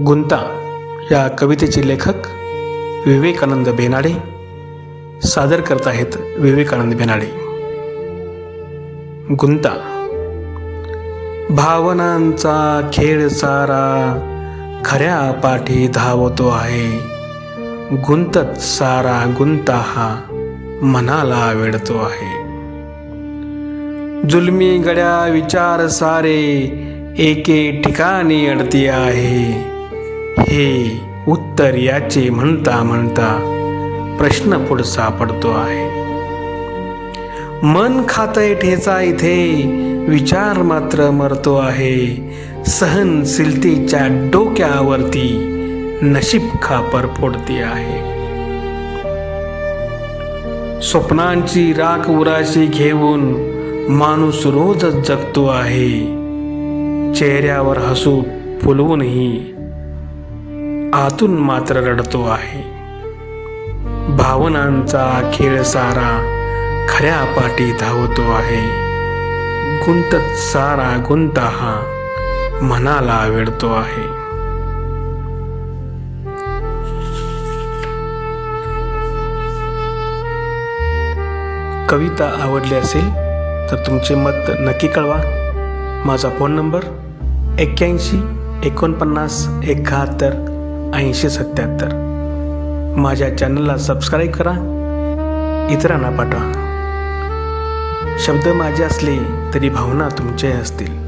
गुंता या कवितेचे लेखक विवेकानंद बेनाडे सादर करत आहेत. विवेकानंद बेनाडे. गुंता. भावनांचा खेळ सारा खऱ्या पाठी धावतो आहे. गुंतत सारा गुंता हा मनाला वेढतो आहे. जुलमी गड्या विचार सारे एके ठिकाणी अडती आहे. हे उत्तर याचे म्हणता म्हणता प्रश्न पुढचा पडतो आहे. मन खातय ठेचा इथे विचार मात्र मरतो आहे. सहनशीलतेच्या डोक्यावरती नशीब खापर फोडते आहे. स्वप्नांची राख उराशी घेऊन माणूस रोजच जगतो आहे. चेहऱ्यावर हसू फुलवूनही आतून मात्र रडतो आहे. भावनांचा खेळ सारा खऱ्या पाठी धावतो आहे. गुंतत सारा गुंता हा मनाला वेढतो आहे. कविता आवडली असेल तर तुमचे मत नक्की कळवा. माझा फोन नंबर 81 49 71 80 77. माझ्या चॅनलला सबस्क्राईब करा, इतरांना पाठवा. शब्द माझे असले तरी भावना तुमचे असतील.